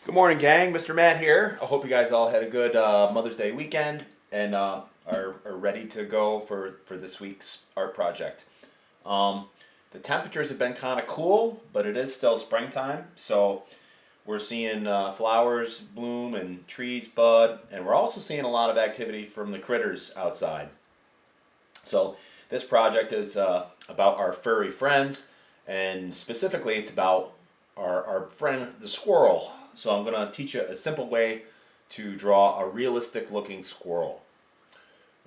Good morning, gang. Mr. Matt here. I hope you guys all had a good Mother's Day weekend and are ready to go for this week's art project. The temperatures have been kind of cool, but it is still springtime, so we're seeing flowers bloom and trees bud, and we're also seeing a lot of activity from the critters outside. So this project is about our furry friends, and specifically it's about our friend the squirrel. So I'm going to teach you a simple way to draw a realistic looking squirrel.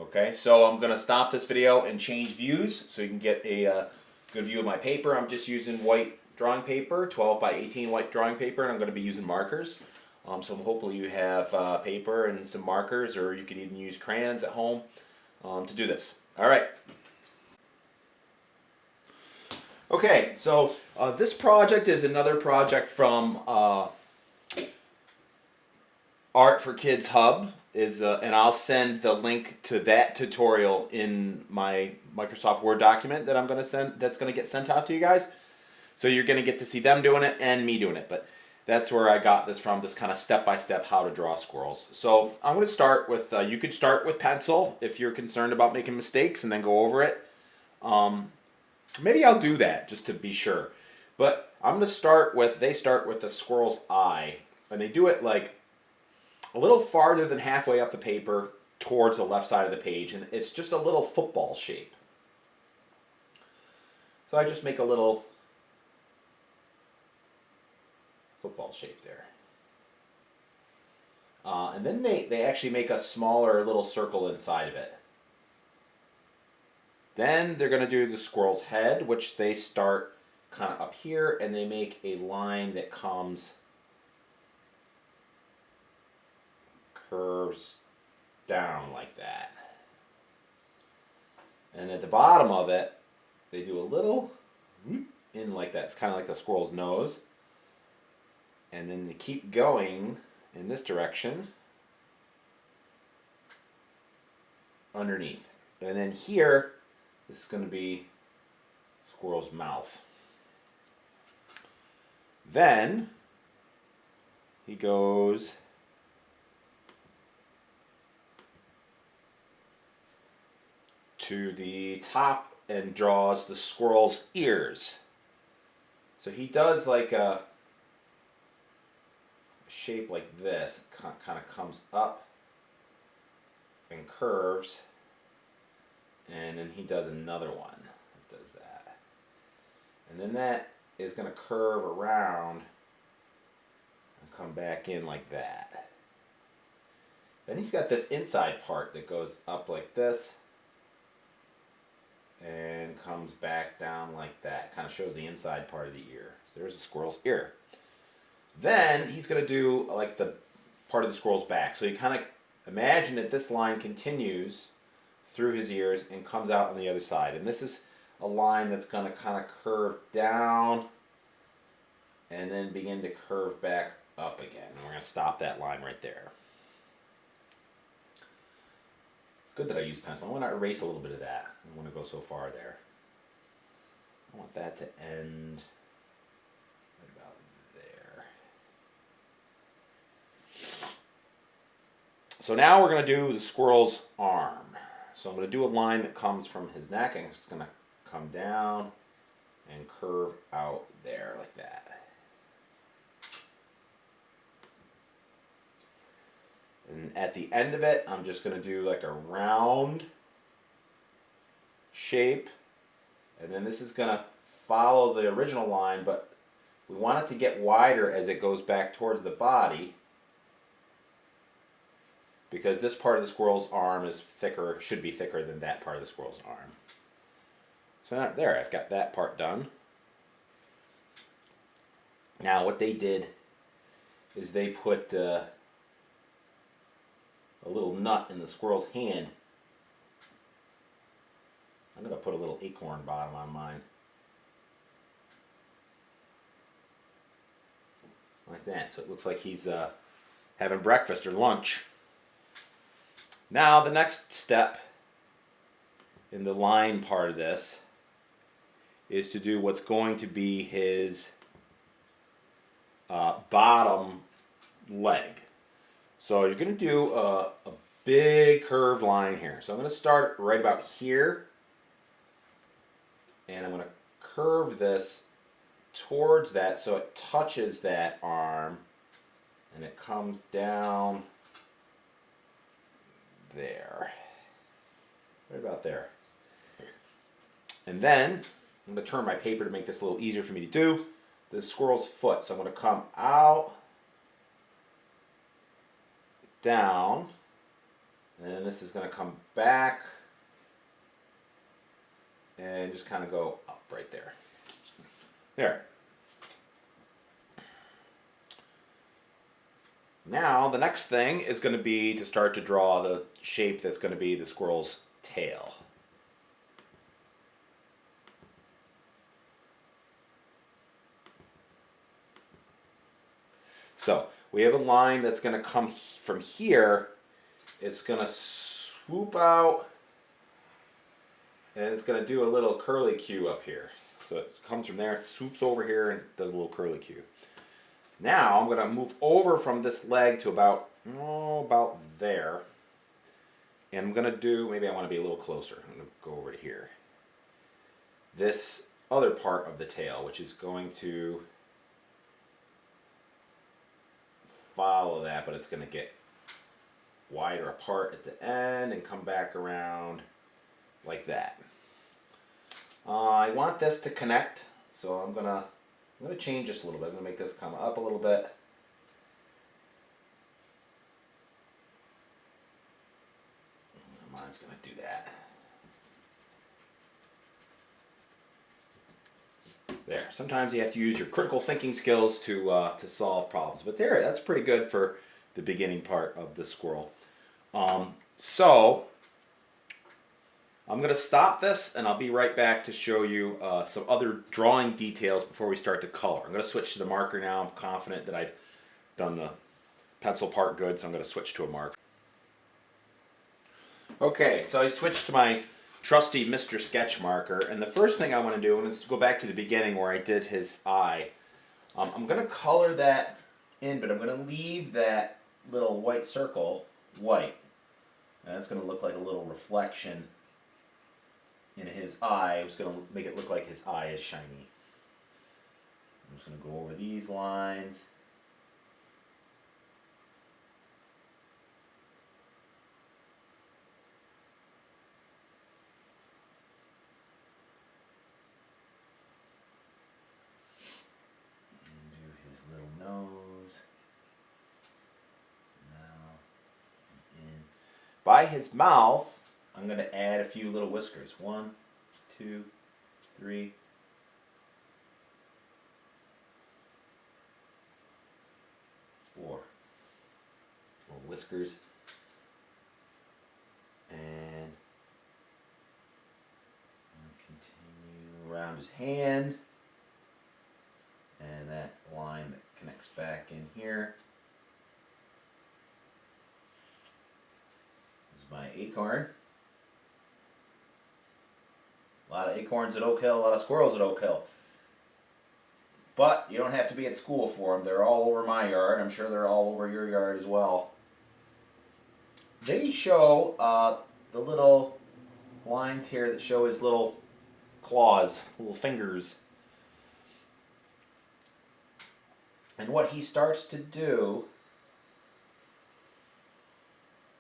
Okay, so I'm going to stop this video and change views so you can get a good view of my paper. I'm just using white drawing paper, 12 by 18 white drawing paper, and I'm going to be using markers. So hopefully you have paper and some markers, or you could even use crayons at home to do this. All right. Okay, so this project is another project from Art for Kids Hub, and I'll send the link to that tutorial in my Microsoft Word document that I'm going to send. That's going to get sent out to you guys. So you're going to get to see them doing it and me doing it. But that's where I got this from, this kind of step-by-step how to draw squirrels. So I'm going to start with, you could start with pencil if you're concerned about making mistakes and then go over it. Maybe I'll do that just to be sure. But I'm going to start with, they start with a squirrel's eye. And they do it like a little farther than halfway up the paper towards the left side of the page. And it's just a little football shape. So I just make a little football shape there. And then they actually make a smaller little circle inside of it. Then they're going to do the squirrel's head, which they start kind of up here, and they make a line that curves down like that. And at the bottom of it, they do a little in like that. It's kind of like the squirrel's nose. And then they keep going in this direction underneath. And then here, this is going to be squirrel's mouth. Then he goes to the top and draws the squirrel's ears. So he does like a shape like this. It kind of comes up and curves. And then he does another one that does that. And then that is going to curve around and come back in like that. Then he's got this inside part that goes up like this and comes back down like that. Kind of shows the inside part of the ear. So there's a squirrel's ear. Then he's going to do like the part of the squirrel's back. So you kind of imagine that this line continues through his ears and comes out on the other side. And this is a line that's going to kind of curve down and then begin to curve back up again. And we're going to stop that line right there. Good that I use pencil. I want to erase a little bit of that. I don't want to go so far there. I want that to end right about there. So now we're going to do the squirrel's arm. So I'm going to do a line that comes from his neck, and it's going to come down and curve out there like that. And at the end of it, I'm just going to do like a round shape. And then this is going to follow the original line, but we want it to get wider as it goes back towards the body, because this part of the squirrel's arm is thicker, should be thicker than that part of the squirrel's arm. So there, I've got that part done. Now what they did is they put a little nut in the squirrel's hand. I'm going to put a little acorn bottom on mine. Like that, so it looks like he's having breakfast or lunch. Now the next step in the line part of this is to do what's going to be his bottom leg. So you're going to do a big curved line here. So I'm going to start right about here. And I'm going to curve this towards that so it touches that arm. And it comes down there. Right about there. And then I'm going to turn my paper to make this a little easier for me to do. The squirrel's foot. So I'm going to come out, down, and then this is going to come back and just kind of go up right there. There. Now the next thing is going to be to start to draw the shape that's going to be the squirrel's tail. So we have a line that's going to come from here. It's going to swoop out, and it's going to do a little curly Q up here. So it comes from there, swoops over here, and does a little curly Q. Now I'm going to move over from this leg to about there. And I'm going to do, maybe I want to be a little closer. I'm going to go over to here. This other part of the tail, which is going to follow that, but it's going to get wider apart at the end and come back around like that. I want this to connect, so I'm gonna change this a little bit. I'm gonna make this come up a little bit. Mine's gonna do that. There. Sometimes you have to use your critical thinking skills to solve problems, but there, that's pretty good for the beginning part of the squirrel. So I'm going to stop this, and I'll be right back to show you some other drawing details before we start to color. I'm going to switch to the marker now. I'm confident that I've done the pencil part good, so I'm going to switch to a marker. Okay, so I switched to my trusty Mr. Sketch marker, and the first thing I want to do is go back to the beginning where I did his eye. I'm going to color that in, but I'm going to leave that little white circle white. And that's going to look like a little reflection in his eye. It's going to make it look like his eye is shiny. I'm just going to go over these lines. And do his little nose. Now, in. By his mouth, I'm going to add a few little whiskers. 1, 2, 3, 4. Little whiskers. And continue around his hand. And that line that connects back in here is my acorn. A lot of acorns at Oak Hill, a lot of squirrels at Oak Hill. But you don't have to be at school for them. They're all over my yard. I'm sure they're all over your yard as well. They show the little lines here that show his little claws, little fingers. And what he starts to do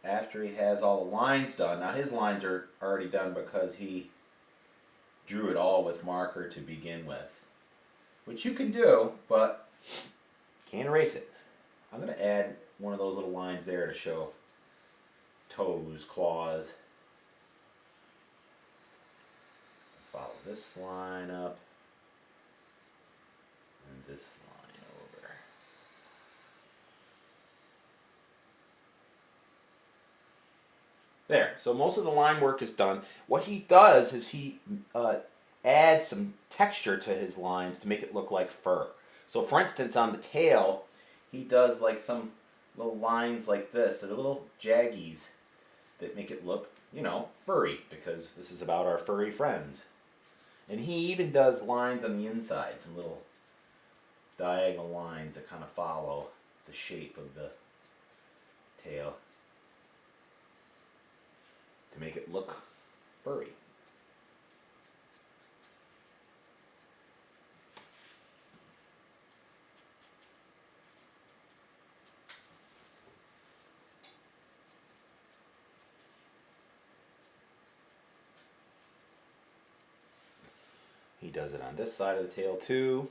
after he has all the lines done, now his lines are already done because he drew it all with marker to begin with, which you can do, but can't erase it. I'm going to add one of those little lines there to show toes, claws. Follow this line up and this line over. There, so most of the line work is done. What he does is he adds some texture to his lines to make it look like fur. So for instance, on the tail, he does like some little lines like this, and little jaggies that make it look, you know, furry, because this is about our furry friends. And he even does lines on the inside, some little diagonal lines that kind of follow the shape of the tail to make it look furry. He does it on this side of the tail too.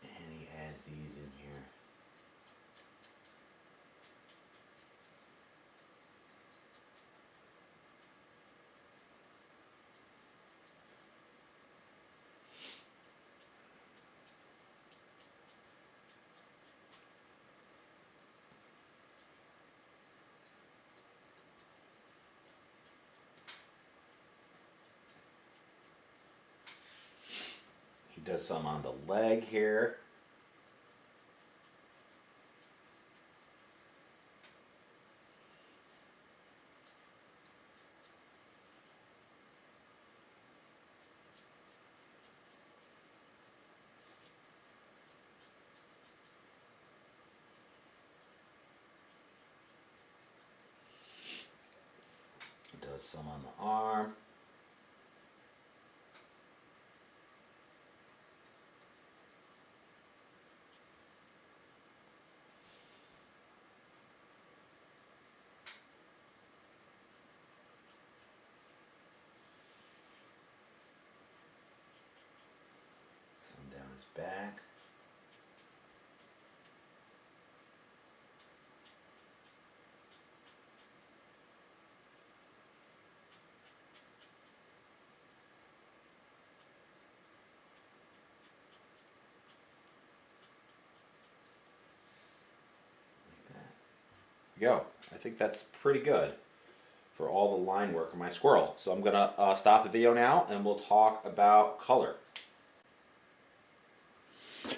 And he adds these in here. Does some on the leg here. Does some on the arm. Some down his back. Go. I think that's pretty good for all the line work of my squirrel. So I'm gonna stop the video now and we'll talk about color.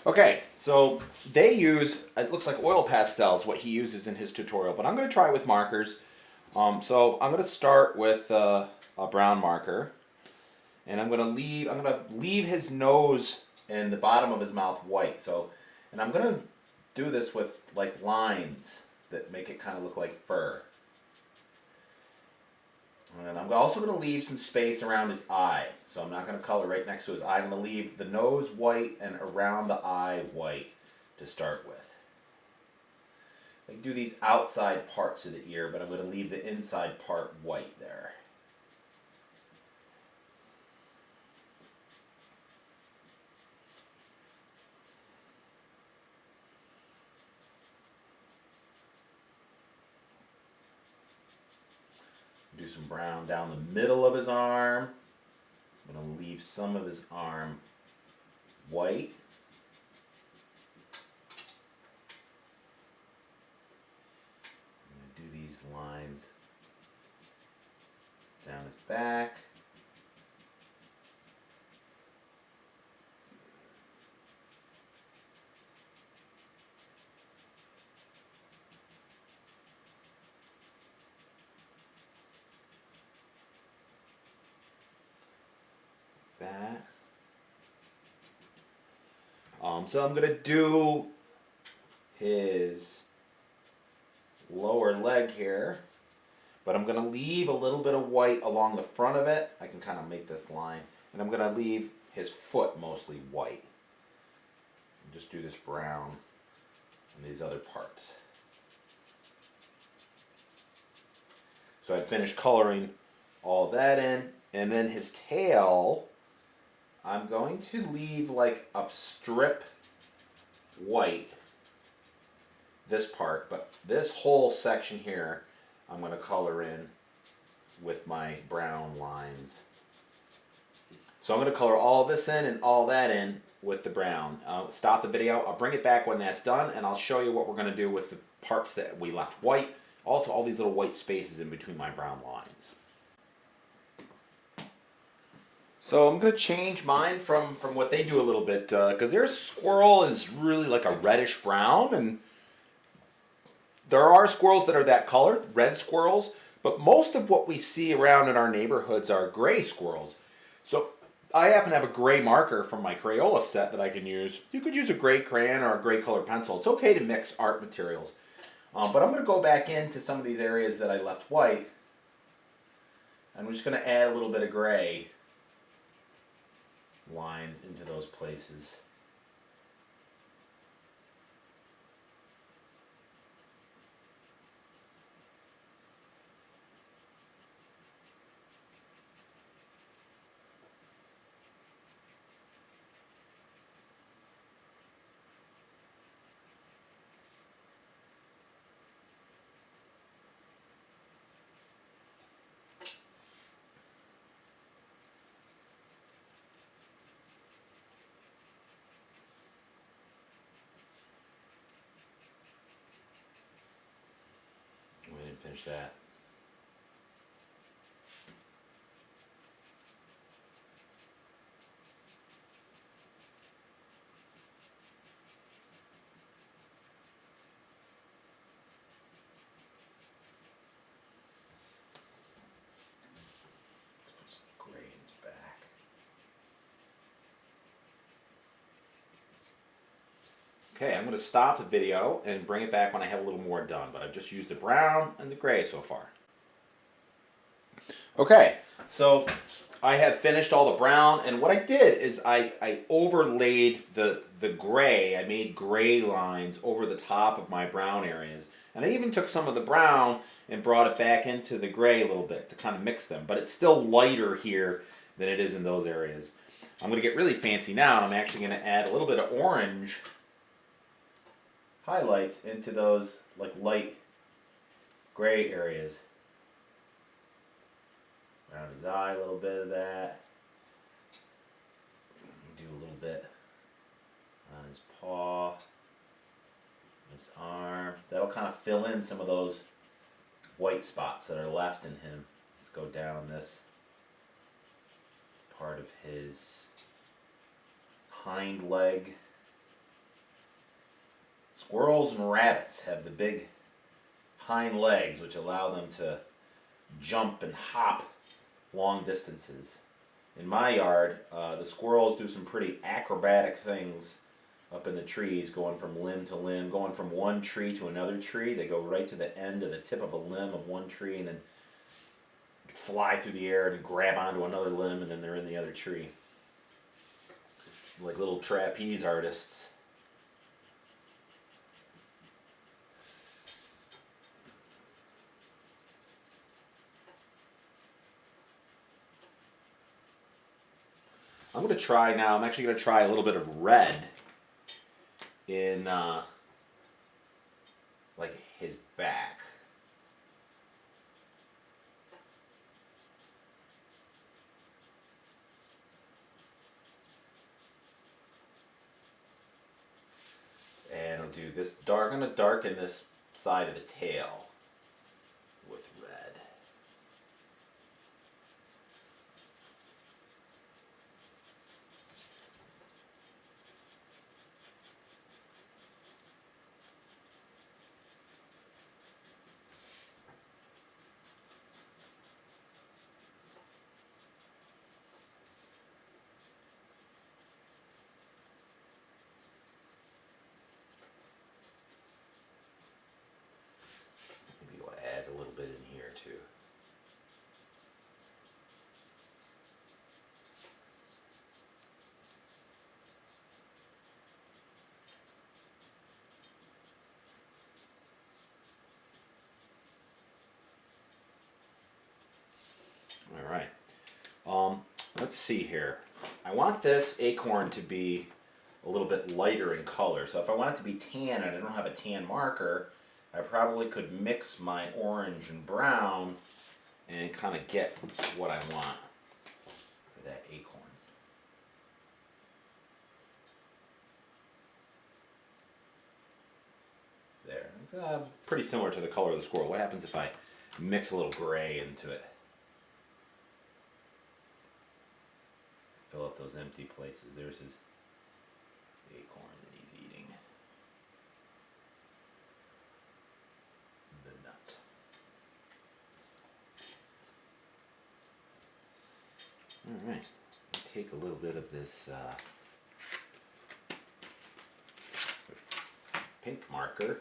Okay, so they use, it looks like oil pastels, what he uses in his tutorial, but I'm gonna try it with markers. So I'm gonna start with a brown marker, and I'm gonna leave his nose and the bottom of his mouth white. So, and I'm gonna do this with like lines that make it kind of look like fur. And I'm also going to leave some space around his eye. So I'm not going to color right next to his eye. I'm going to leave the nose white and around the eye white to start with. I can do these outside parts of the ear, but I'm going to leave the inside part white there. Do some brown down the middle of his arm. I'm going to leave some of his arm white. I'm going to do these lines down his back. That. So I'm going to do his lower leg here, but I'm going to leave a little bit of white along the front of it. I can kind of make this line, and I'm going to leave his foot mostly white. And just do this brown on these other parts. So I finished coloring all that in, and then his tail, I'm going to leave like a strip white, this part, but this whole section here I'm going to color in with my brown lines. So I'm going to color all this in and all that in with the brown. Stop the video, I'll bring it back when that's done, and I'll show you what we're going to do with the parts that we left white. Also all these little white spaces in between my brown lines. So I'm gonna change mine from what they do a little bit because their squirrel is really like a reddish brown, and there are squirrels that are that color, red squirrels, but most of what we see around in our neighborhoods are gray squirrels. So I happen to have a gray marker from my Crayola set that I can use. You could use a gray crayon or a gray colored pencil. It's okay to mix art materials. But I'm going to go back into some of these areas that I left white. And we're just going to add a little bit of gray lines into those places. We didn't finish that. Let's put some gray in its back. Okay, I'm going to stop the video and bring it back when I have a little more done, but I've just used the brown and the gray so far. Okay, so I have finished all the brown, and what I did is I overlaid the gray. I made gray lines over the top of my brown areas, and I even took some of the brown and brought it back into the gray a little bit to kind of mix them, but it's still lighter here than it is in those areas. I'm going to get really fancy now, and I'm actually going to add a little bit of orange highlights into those like light gray areas. Around his eye, a little bit of that. Do a little bit on his paw, his arm. That'll kind of fill in some of those white spots that are left in him. Let's go down this part of his hind leg. Squirrels and rabbits have the big hind legs, which allow them to jump and hop long distances. In my yard, the squirrels do some pretty acrobatic things up in the trees, going from limb to limb, going from one tree to another tree. They go right to the end of the tip of a limb of one tree and then fly through the air and grab onto another limb, and then they're in the other tree. Like little trapeze artists. I'm going to try now, I'm actually going to try a little bit of red in like his back. And I'll do this dark, I'm going to darken this side of the tail with red. Bit in here too. All right. Let's see here. I want this acorn to be a little bit lighter in color. So if I want it to be tan and I don't have a tan marker, I probably could mix my orange and brown and kind of get what I want for that acorn. There. It's pretty similar to the color of the squirrel. What happens if I mix a little gray into it? out those empty places. There's his acorn that he's eating. The nut. Alright, take a little bit of this pink marker.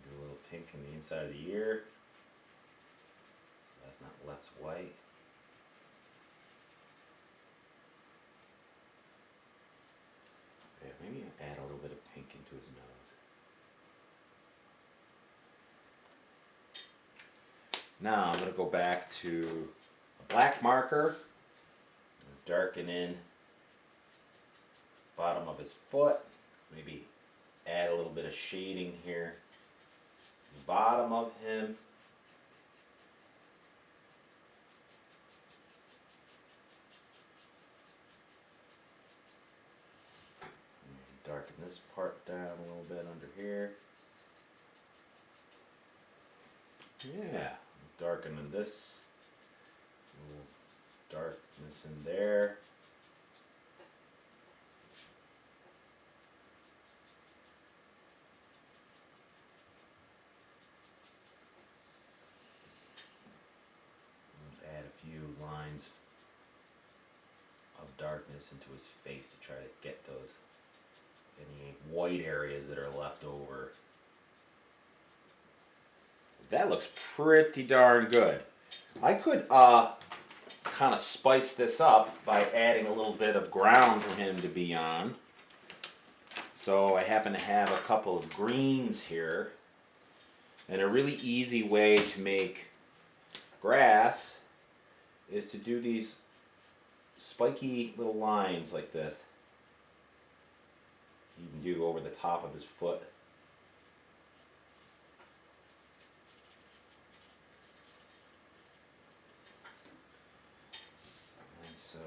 Do a little pink in the inside of the ear. That's not left white. Yeah, maybe add a little bit of pink into his nose. Now I'm going to go back to a black marker, darken in bottom of his foot, maybe add a little bit of shading here, bottom of him. Darken this part down a little bit under here. Yeah, darkening this. A little darkness in there. Add a few lines of darkness into his face to try to get those any white areas that are left over. That looks pretty darn good. I could kind of spice this up by adding a little bit of ground for him to be on. So I happen to have a couple of greens here. And a really easy way to make grass is to do these spiky little lines like this. You can do over the top of his foot. And so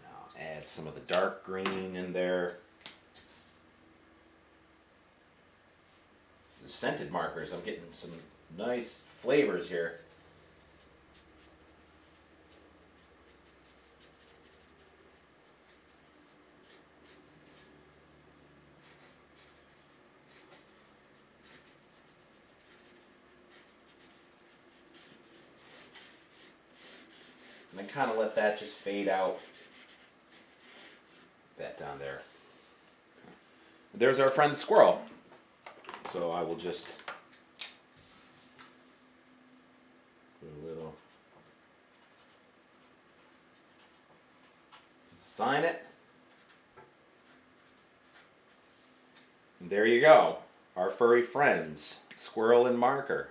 now add some of the dark green in there. Scented markers, I'm getting some nice flavors here. And I kind of let that just fade out. That down there. There's our friend the squirrel. So I will just put a little, sign it. And there you go. Our furry friends, Squirrel and Marker.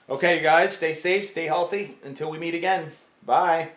Okay, you guys, stay safe, stay healthy. Until we meet again. Bye.